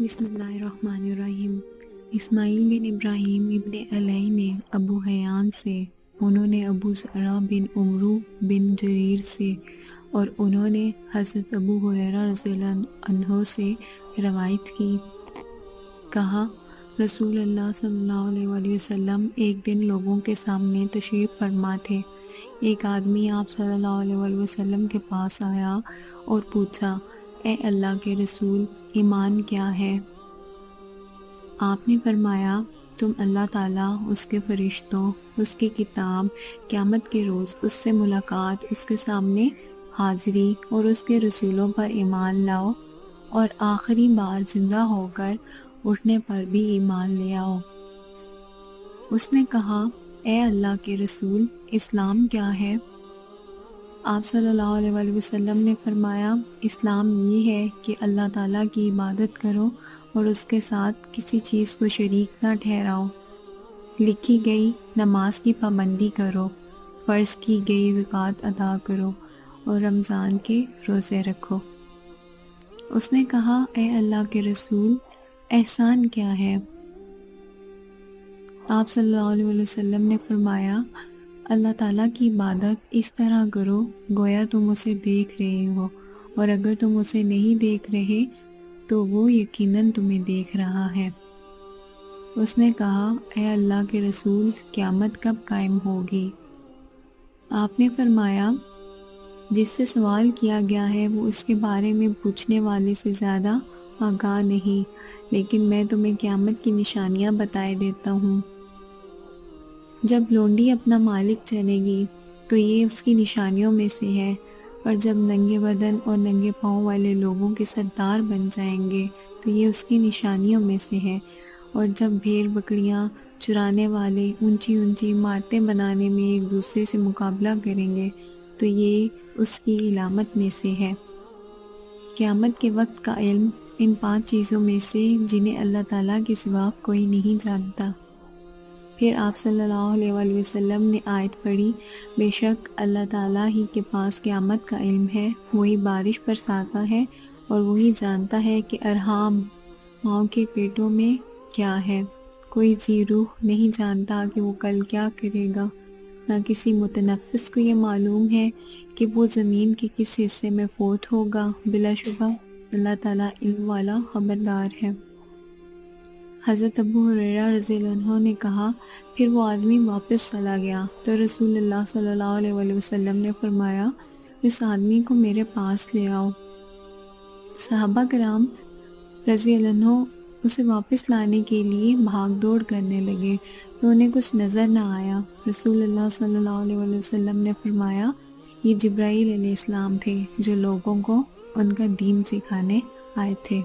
بسم اللہ الرحمن الرحیم۔ اسماعیل بن ابراہیم ابن علی نے ابو حیان سے، انہوں نے ابو زرع بن عمرو بن جریر سے، اور انہوں نے حضرت ابو ہریرہ رضی اللہ عنہ سے روایت کی، کہا رسول اللہ صلی اللہ علیہ وآلہ وسلم ایک دن لوگوں کے سامنے تشریف فرما تھے۔ ایک آدمی آپ صلی اللہ علیہ وآلہ وسلم کے پاس آیا اور پوچھا، اے اللہ کے رسول، ایمان کیا ہے؟ آپ نے فرمایا، تم اللہ تعالیٰ، اس کے فرشتوں، اس کی کتاب، قیامت کے روز، اس سے ملاقات، اس کے سامنے حاضری اور اس کے رسولوں پر ایمان لاؤ، اور آخری بار زندہ ہو کر اٹھنے پر بھی ایمان لے آؤ۔ اس نے کہا، اے اللہ کے رسول، اسلام کیا ہے؟ آپ صلی اللہ علیہ وآلہ وسلم نے فرمایا، اسلام یہ ہے کہ اللہ تعالیٰ کی عبادت کرو اور اس کے ساتھ کسی چیز کو شریک نہ ٹھہراؤ، لکھی گئی نماز کی پابندی کرو، فرض کی گئی زکوٰۃ ادا کرو، اور رمضان کے روزے رکھو۔ اس نے کہا، اے اللہ کے رسول، احسان کیا ہے؟ آپ صلی اللہ علیہ وآلہ وسلم نے فرمایا، اللہ تعالیٰ کی عبادت اس طرح کرو گویا تم اسے دیکھ رہے ہو، اور اگر تم اسے نہیں دیکھ رہے تو وہ یقیناً تمہیں دیکھ رہا ہے۔ اس نے کہا، اے اللہ کے رسول، قیامت کب قائم ہوگی؟ آپ نے فرمایا، جس سے سوال کیا گیا ہے وہ اس کے بارے میں پوچھنے والے سے زیادہ آگاہ نہیں، لیکن میں تمہیں قیامت کی نشانیاں بتائے دیتا ہوں۔ جب لونڈی اپنا مالک چنے گی تو یہ اس کی نشانیوں میں سے ہے، اور جب ننگے بدن اور ننگے پاؤں والے لوگوں کے سردار بن جائیں گے تو یہ اس کی نشانیوں میں سے ہے، اور جب بھیڑ بکریاں چرانے والے اونچی اونچی عمارتیں بنانے میں ایک دوسرے سے مقابلہ کریں گے تو یہ اس کی علامت میں سے ہے۔ قیامت کے وقت کا علم ان 5 چیزوں میں سے جنہیں اللہ تعالیٰ کے سوا کوئی نہیں جانتا۔ پھر آپ صلی اللہ علیہ وآلہ وسلم نے آیت پڑھی، بے شک اللہ تعالیٰ ہی کے پاس قیامت کا علم ہے، وہی بارش برساتا ہے، اور وہی جانتا ہے کہ ارحام ماؤں کے پیٹوں میں کیا ہے۔ کوئی ذی روح نہیں جانتا کہ وہ کل کیا کرے گا، نہ کسی متنفس کو یہ معلوم ہے کہ وہ زمین کے کس حصے میں فوت ہوگا، بلا شبہ اللہ تعالیٰ علم والا خبردار ہے۔ حضرت ابو ہریرہ رضی اللہ عنہ نے کہا، پھر وہ آدمی واپس چلا گیا تو رسول اللہ صلی اللہ علیہ وآلہ وسلم نے فرمایا، اس آدمی کو میرے پاس لے آؤ۔ صحابہ کرام رضی اللہ عنہ اسے واپس لانے کے لیے بھاگ دوڑ کرنے لگے تو انہیں کچھ نظر نہ آیا۔ رسول اللہ صلی اللہ علیہ وآلہ وسلم نے فرمایا، یہ جبرائیل علیہ السلام تھے جو لوگوں کو ان کا دین سکھانے آئے تھے۔